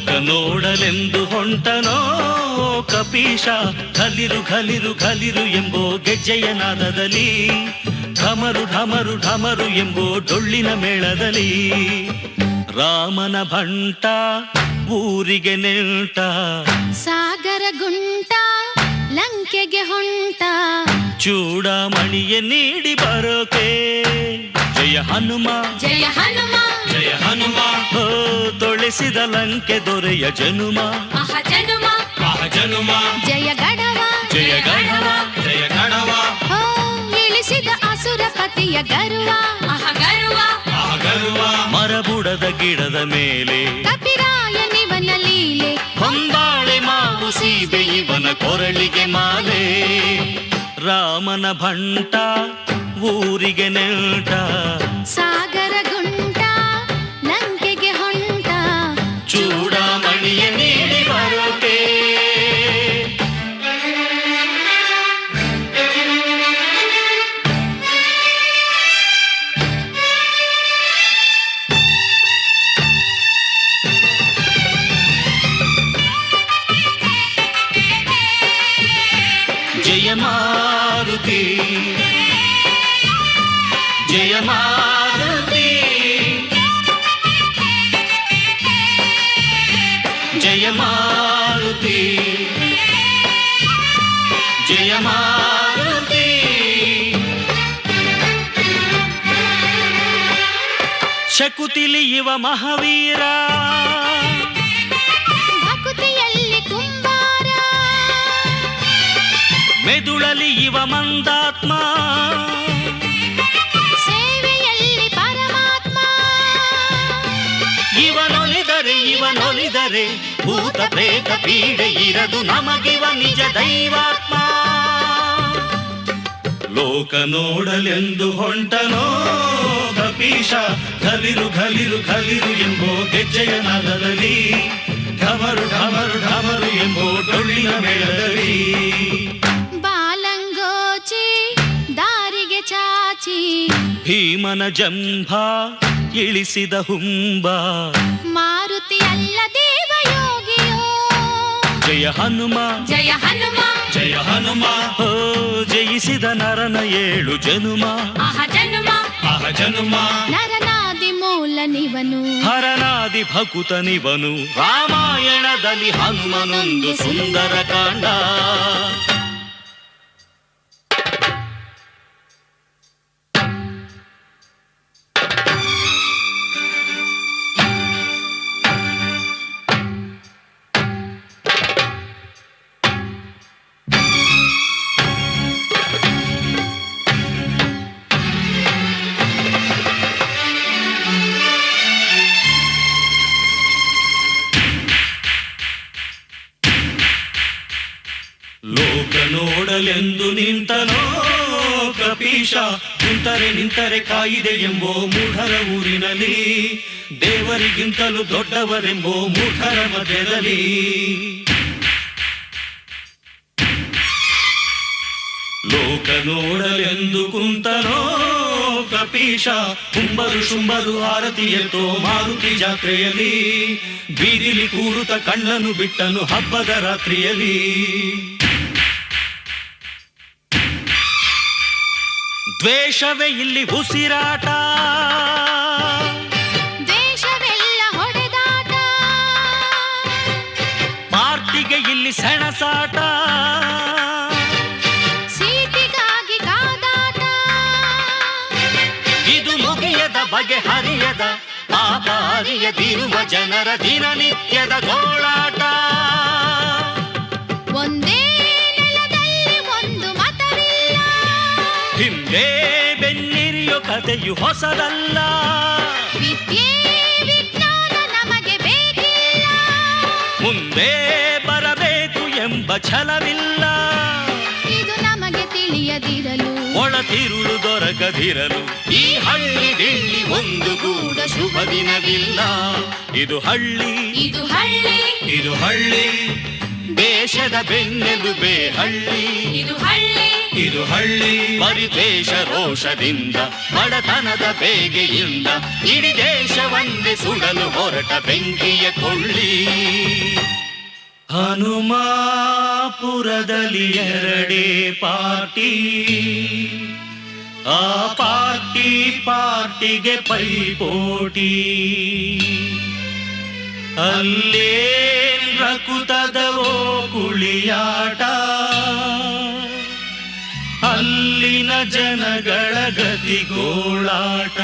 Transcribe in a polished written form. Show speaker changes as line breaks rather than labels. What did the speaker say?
ಲೋಕ ನೋಡಲೆಂದು ಹೊಂಟನೋ ಕಪೀಶ, ಖಲಿರು ಖಲಿರು ಖಲಿರು ಎಂಬೋ ಗೆಜ್ಜೆಯ ನಾದದಲ್ಲಿ, ಢಮರು ಢಮರು ಢಮರು ಎಂಬೋ ಡೊಳ್ಳಿನ ಮೇಳದಲ್ಲಿ. ರಾಮನ ಭಂಟ ಊರಿಗೆ ನೆಂಟ,
ಸಾಗರ ಗುಂಟ ಲಂಕೆಗೆ ಹೊಂಟ,
ಚೂಡಾಮಣಿಯ ನೀಡಿ ಬರೋಕೆ. ಜಯ ಹನುಮ
ಜಯ ಹನುಮ
ಜಯ ಹನುಮ, ಹೋ ತೊಳೆಸಿದ ಲಂಕೆ ದೊರೆಯ ಜನುಮ.
ಜನುಮ
ಜನುಮ,
ಜಯ ಗಣವ
ಜಯ ಗಣವ ಜಯ ಗಣವ,
ಹೋ ಇಳಿಸಿದ ಅಸುರಪತಿಯ ಗರ್ವ. ಗರ್ವ
ಗರ್ವ, ಮರಬುಡದ ಗಿಡದ ಮೇಲೆ
ಕಪಿರಾಯನಿವನ ಲೀಲೆ,
ಹೊಂಬಾಳೆ ಮಾವು ಸೀಬೆ ಇವನ ಕೊರಳಿಗೆ ಮಾಲೆ. ರಾಮನ ಭಂಟ ಊರಿಗೆ ನೆಂಟ,
ಸಾಗರ ಗುಂಟ ಲಂಕೆಗೆ ಹೊಂಟ,
ಚೂಡಾಮಣಿಯ ನೀಡಿ ಬರೋಕೆ. ಜಯ ಮಾರುತಿ ಜಯ ಮಾರುತಿ, ಜಯ ಮಾರುತಿ ಜಯ ಮಾರುತಿ. ಶಕುತಿಲಿ ಇವ ಮಹಾವೀರ,
ಭಕುತಿಯಲ್ಲಿ ಕುಂಬಾರ,
ಮೆದುಳಲಿ ಇವ ಮಂದಾತ್ಮ,
ಸೇವೆಯಲ್ಲಿ ಪರಮಾತ್ಮ.
ಇವನೊಲಿದರೆ ಭೂತ ಪ್ರೇತ ಪೀಡೆ ಇರದು, ನಮಗಿವ ನಿಜ ದೈವಾತ್ಮ. ಲೋಕ ನೋಡಲೆಂದು ಹೊಂಟನೋ ಕಪೀಶ, ಖಲಿರು ಖಲಿರು ಖಲಿರು ಎಂಬೋ ಗೆಜ್ಜೆಯ ನಾದದಲ್ಲಿ, ಢಮರು ಢಮರು ಢಮರು ಎಂಬೋ ಡೊಳ್ಳಿನ ಮೇಳದಲ್ಲಿ.
ಬಾಲಂಗೋಚಿ ದಾರಿಗೆ ಚಾಚಿ,
ಭೀಮನ ಜಂಭ ಇಳಿಸಿದ ಹುಂಬ,
ಮಾರುತಿ ಅಲ್ಲ ದೇವಯೋಗಿಯೋ.
ಜಯ ಹನುಮ
ಜಯ ಹನುಮ
ಜಯ ಹನುಮ, ಹೋ ಜಯಿಸಿದ ನರನ ಏಳು ಜನುಮ.
ಜನುಮ
ಜನುಮ,
ನರನಾದಿ ಮೂಲನಿವನು,
ಹರನಾದಿ ಭಕುತನಿವನು. ರಾಮಾಯಣದಲ್ಲಿ ಹನುಮನೊಂದು ಸುಂದರ ಕಾಂಡ. ಲೋಕ ನೋಡಲೆಂದು ನಿಂತನೋ ಕಪೀಶ, ನಿಂತರೆ ಕಾಯಿದೆ ಎಂಬೋ ಮೂಢರ ಊರಿನಲ್ಲಿ, ದೇವರಿಗಿಂತಲೂ ದೊಡ್ಡವರೆಂಬೋ ಮೂಢರ ಮಧ್ಯದಲ್ಲಿ. ಲೋಕ ನೋಡಲೆಂದು ಕುಂತನೋ ಕಪೀಶ, ಕುಂಬರು ಶುಂಬರು ಆರತಿ ಎತ್ತೋ ಮಾರುತಿ ಜಾತ್ರೆಯಲ್ಲಿ, ಬೀದಿಲಿ ಕೂರುತ್ತ ಕಣ್ಣನು ಬಿಟ್ಟನು ಹಬ್ಬದ ರಾತ್ರಿಯಲ್ಲಿ. ದ್ವೇಷವೇ ಇಲ್ಲಿ ಉಸಿರಾಟ,
ದೇಶವೆಲ್ಲ ಹೊಡೆದಾಟ,
ಪಾರ್ಟಿಗೆ ಇಲ್ಲಿ ಸೆಣಸಾಟ,
ಸೀಟಿಗಾಗಿ ಕಾದಾಟ.
ಇದು ಮುಗಿಯದ ಬಗೆ ಹರಿಯದ ಪಾಪ ಅರಿಯದಿರುವ ಜನರ ದಿನನಿತ್ಯದ ಗೋಳಾಟ.
ಒಂದೇ ನೆಲದಲ್ಲಿ ಒಂದು ಮತವಿಲ್ಲ,
ಹಿಂದೆ ಬೆನ್ನಿರಿಯೋ ಕಥೆಯು ಹೊಸದಲ್ಲ,
ವಿದ್ಯೆ ವಿಜ್ಞಾನ ನಮಗೆ ಬೇಕಿಲ್ಲ,
ಮುಂದೆ ಬರಬೇಕು ಎಂಬ ಛಲವಿಲ್ಲ.
ಇದು ನಮಗೆ ತಿಳಿಯದಿರಲು,
ಒಳತಿರುಳು ದೊರಕದಿರಲು, ಈ ಹಳ್ಳಿ ದಿಳ್ಳಿ ಒಂದು ಕೂಡ ಶುಭ ದಿನವಿಲ್ಲ. ಇದು ಹಳ್ಳಿ
ಇದು ಹಳ್ಳಿ
ಇದು ಹಳ್ಳಿ, ದೇಶದ ಬೆನ್ನೆಲುಬೆ ಹಳ್ಳಿ.
ಇದು ಹಳ್ಳಿ
ಇದು ಹಳ್ಳಿ, ಪರಿದೇಶ ರೋಷದಿಂದ ಬಡತನದ ಬೇಗೆಯಿಂದ ಇಡೀ ದೇಶ ದೇಶವನ್ನೇ ಸುಡಲು ಹೊರಟ ಬೆಂಕಿಯ ಕೊಳ್ಳಿ. ಹನುಮಾಪುರದಲ್ಲಿ ಎರಡೇ ಪಾರ್ಟಿ, ಆ ಪಾರ್ಟಿಗೆ ಪೈಪೋಟಿ. ಅಲ್ಲೇನ್ ರಕುತದವೋ ಕುಳಿಯಾಟ, ಅಲ್ಲಿನ ಜನಗಳ ಗತಿಗೋಳಾಟ.